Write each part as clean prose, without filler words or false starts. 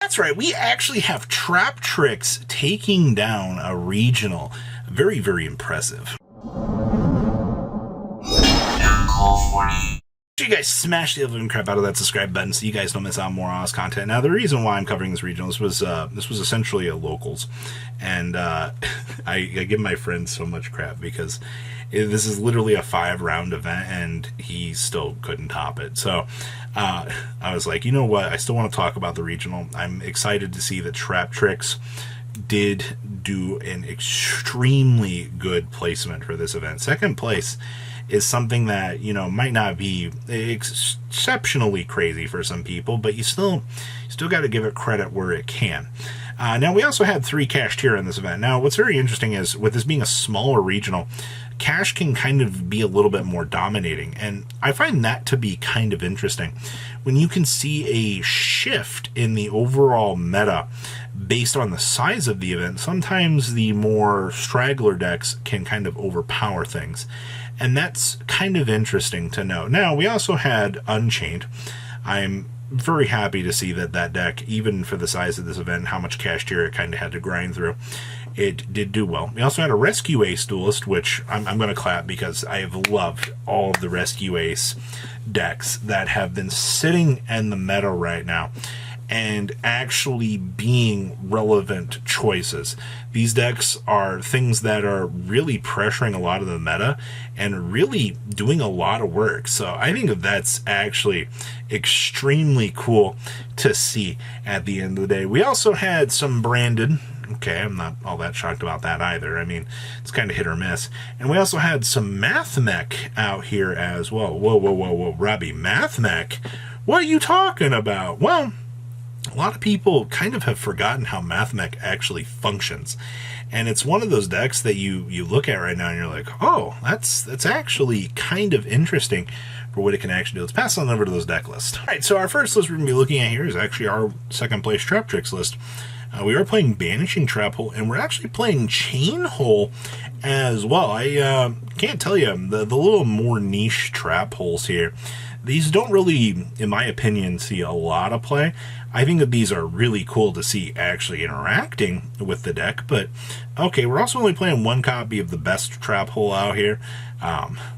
That's right, we actually have Traptrix taking down a regional. Very, very impressive. You guys smash the living crap out of that subscribe button so you guys don't miss out on more Oz content. Now, the reason why I'm covering this regional, this was essentially a locals, and I give my friend so much crap because this is literally a 5-round event, and he still couldn't top it. So I was like, you know what? I still want to talk about the regional. I'm excited to see that Traptrix did do an extremely good placement for this event. Second place is something that, you know, might not be exceptionally crazy for some people, but you still got to give it credit where it can. Now, we also had 3 cashed here in this event. Now, what's very interesting is, with this being a smaller regional, cash can kind of be a little bit more dominating, and I find that to be kind of interesting. When you can see a shift in the overall meta based on the size of the event, sometimes the more straggler decks can kind of overpower things. And that's kind of interesting to know. Now, we also had Unchained. I'm very happy to see that that deck, even for the size of this event, how much cash tier it kind of had to grind through, it did do well. We also had a Rescue Ace Duelist, which I'm going to clap because I have loved all of the Rescue Ace decks that have been sitting in the meta right now and actually being relevant choices. These decks are things that are really pressuring a lot of the meta and really doing a lot of work. So I think that's actually extremely cool to see at the end of the day. We also had some branded. Okay, I'm not all that shocked about that either. I mean, it's kind of hit or miss. And we also had some Math Mech out here as well. Whoa, Robbie, Math Mech? What are you talking about? Well, a lot of people kind of have forgotten how Math Mech actually functions. And it's one of those decks that you look at right now and you're like, oh, that's actually kind of interesting for what it can actually do. Let's pass on over to those deck lists. All right, so our first list we're going to be looking at here is actually our second place Traptrix list. We are playing Banishing Trap Hole, and we're actually playing Chain Hole as well. I can't tell you, the little more niche trap holes here, these don't really, in my opinion, see a lot of play. I think that these are really cool to see actually interacting with the deck, but okay, we're also only playing 1 copy of the best trap hole out here.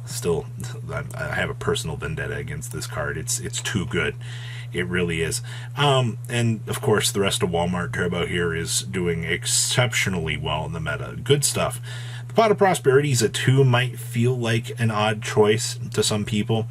Still, I have a personal vendetta against this card. It's too good. It really is. And of course, the rest of Walmart Turbo here is doing exceptionally well in the meta. Good stuff. The Pot of Prosperity is a 2, might feel like an odd choice to some people,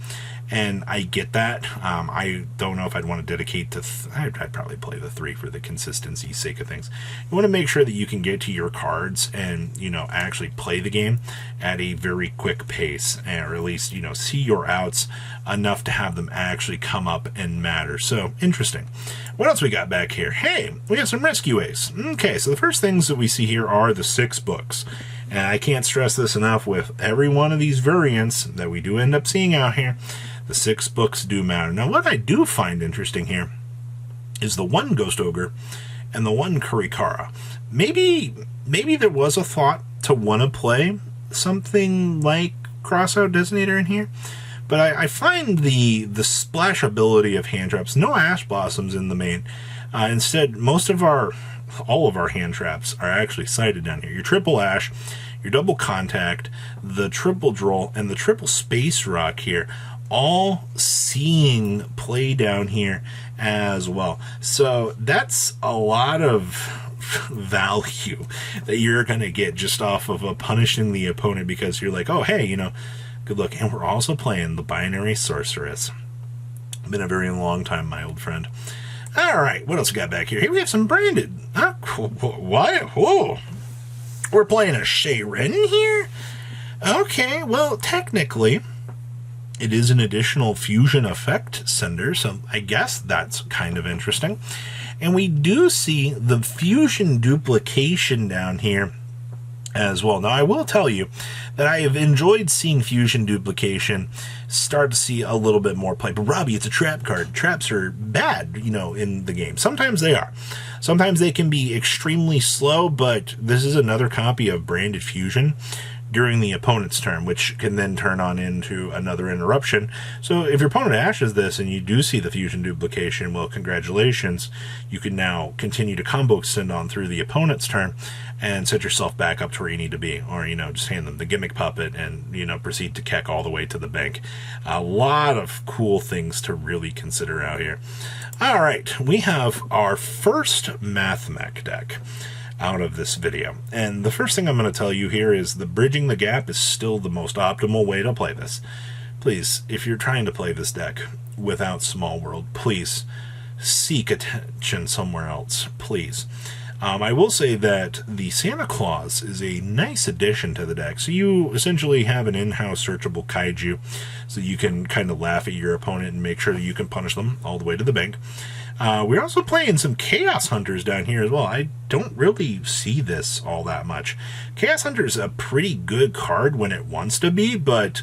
and I get that. I don't know if I'd want to dedicate to... I'd probably play the 3 for the consistency sake of things. You want to make sure that you can get to your cards and, you know, actually play the game at a very quick pace, or at least, you know, see your outs enough to have them actually come up and matter. So, interesting. What else we got back here? Hey, we got some Rescue Ace. Okay, so the first things that we see here are the 6 books. And I can't stress this enough, with every one of these variants that we do end up seeing out here, the 6 books do matter. Now, what I do find interesting here is the 1 Ghost Ogre and the 1 Kurikara. Maybe there was a thought to want to play something like Crossout Designator in here, but I find the splashability of hand traps, no Ash Blossoms in the main. Instead, all of our hand traps are actually sighted down here. Your triple Ash, your double Contact, the triple Droll, and the triple Space Rock here, all seeing play down here as well. So that's a lot of value that you're going to get just off of punishing the opponent, because you're like, oh, hey, you know, good luck. And we're also playing the Binary Sorceress. Been a very long time, my old friend. All right, what else we got back here? Here we have some branded. Huh? What? Whoa. We're playing a Shayren here? Okay, well, technically, it is an additional fusion effect sender, so I guess that's kind of interesting. And we do see the fusion duplication down here as well. Now, I will tell you that I have enjoyed seeing fusion duplication start to see a little bit more play. But Robbie, it's a trap card. Traps are bad, you know, in the game. Sometimes they are. Sometimes they can be extremely slow, but this is another copy of Branded Fusion. during the opponent's turn, which can then turn on into another interruption. So if your opponent ashes this and you do see the fusion duplication, well, congratulations. You can now continue to combo extend on through the opponent's turn and set yourself back up to where you need to be. Or, just hand them the gimmick puppet and, proceed to keck all the way to the bank. A lot of cool things to really consider out here. All right, we have our first Math Mech deck out of this video. And the first thing I'm going to tell you here is the bridging the gap is still the most optimal way to play this. Please, if you're trying to play this deck without Small World, please seek attention somewhere else, please. I will say that the Santa Claus is a nice addition to the deck. So you essentially have an in-house searchable kaiju, so you can kind of laugh at your opponent and make sure that you can punish them all the way to the bank. We're also playing some Chaos Hunters down here as well. I don't really see this all that much. Chaos Hunter is a pretty good card when it wants to be, but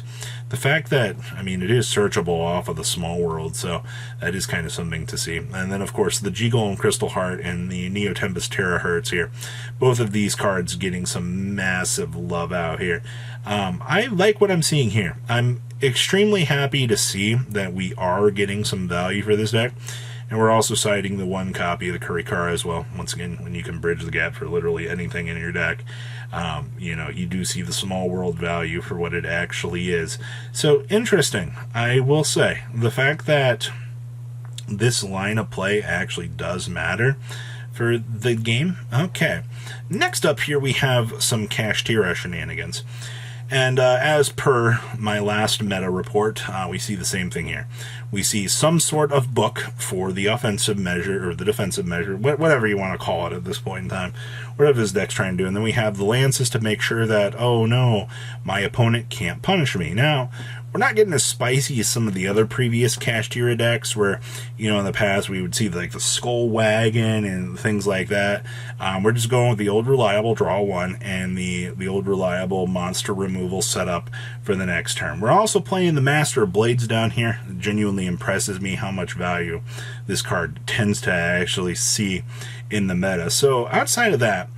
the fact that, it is searchable off of the Small World, so that is kind of something to see. And then, of course, the G-Golem Crystal Heart and the Neo Tempest Terahertz here. Both of these cards getting some massive love out here. I like what I'm seeing here. I'm extremely happy to see that we are getting some value for this deck. And we're also citing the one copy of the Kurikara as well. Once again, when you can bridge the gap for literally anything in your deck, you do see the Small World value for what it actually is. So, interesting. I will say, the fact that this line of play actually does matter for the game. Okay. Next up here, we have some Kashtira shenanigans. And as per my last meta report, we see the same thing here. We see some sort of book for the offensive measure, or the defensive measure, whatever you want to call it at this point in time, whatever this deck's trying to do. And then we have the lances to make sure that, oh no, my opponent can't punish me. Now, we're not getting as spicy as some of the other previous Kashtira decks where, in the past we would see like the Skull Wagon and things like that. We're just going with the old reliable draw one and the old reliable monster removal setup for the next turn. We're also playing the Master of Blades down here. It genuinely impresses me how much value this card tends to actually see in the meta. So outside of that,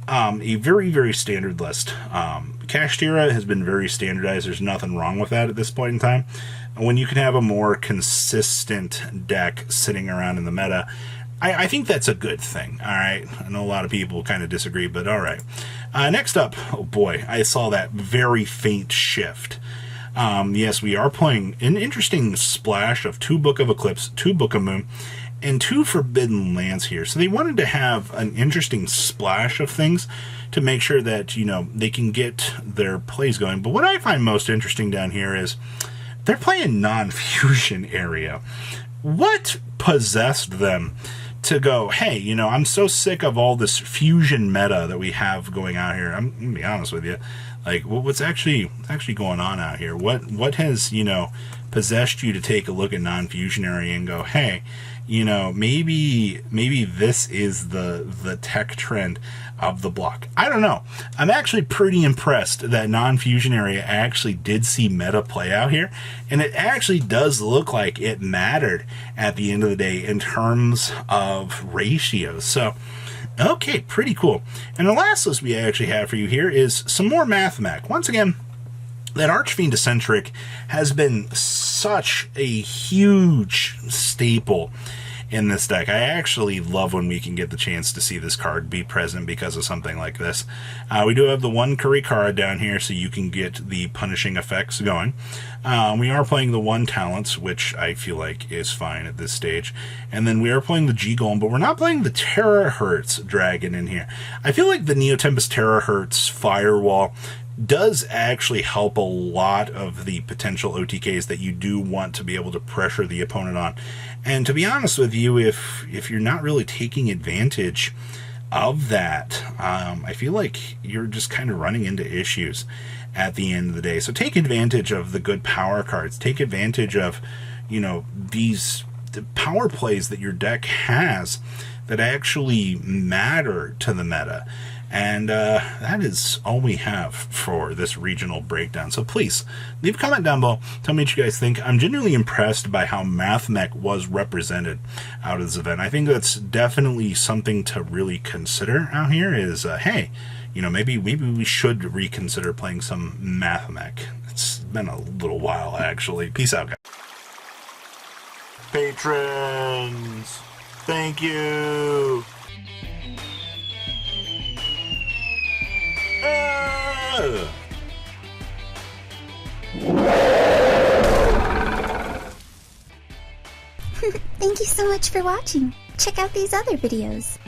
a very, very standard list. Kashtira has been very standardized. There's nothing wrong with that at this point in time. When you can have a more consistent deck sitting around in the meta, I think that's a good thing. All right. I know a lot of people kind of disagree, but all right. Next up, oh boy, I saw that very faint shift. Yes, we are playing an interesting splash of 2 Book of Eclipse, 2 Book of Moon, and 2 Forbidden Lands here. So they wanted to have an interesting splash of things to make sure that, they can get their plays going. But what I find most interesting down here is they're playing non-fusion area. What possessed them to go, hey, I'm so sick of all this fusion meta that we have going out here. I'm going to be honest with you. Like, what's actually going on out here? What has, possessed you to take a look at non-fusion area and go, hey, maybe this is the tech trend of the block. I don't know. I'm actually pretty impressed that non-fusion area actually did see meta play out here, and it actually does look like it mattered at the end of the day in terms of ratios. So, okay, pretty cool. And the last list we actually have for you here is some more Math Mech. Once again, that Archfiend Eccentric has been such a huge staple in this deck. I actually love when we can get the chance to see this card be present because of something like this. We do have the one Kurikara down here, so you can get the punishing effects going. We are playing the one Talents, which I feel like is fine at this stage. And then we are playing the G-Golem, but we're not playing the Terahertz Dragon in here. I feel like the Neo Tempest Terahertz Firewall does actually help a lot of the potential OTKs that you do want to be able to pressure the opponent on. And to be honest with you, if you're not really taking advantage of that, I feel like you're just kind of running into issues at the end of the day. So take advantage of the good power cards. Take advantage of, these power plays that your deck has that actually matter to the meta. And that is all we have for this regional breakdown. So please, leave a comment down below. Tell me what you guys think. I'm genuinely impressed by how Math Mech was represented out of this event. I think that's definitely something to really consider out here is, hey, you know, maybe we should reconsider playing some Mathmech. It's been a little while, actually. Peace out, guys. Patrons, thank you. Thank you so much for watching. Check out these other videos.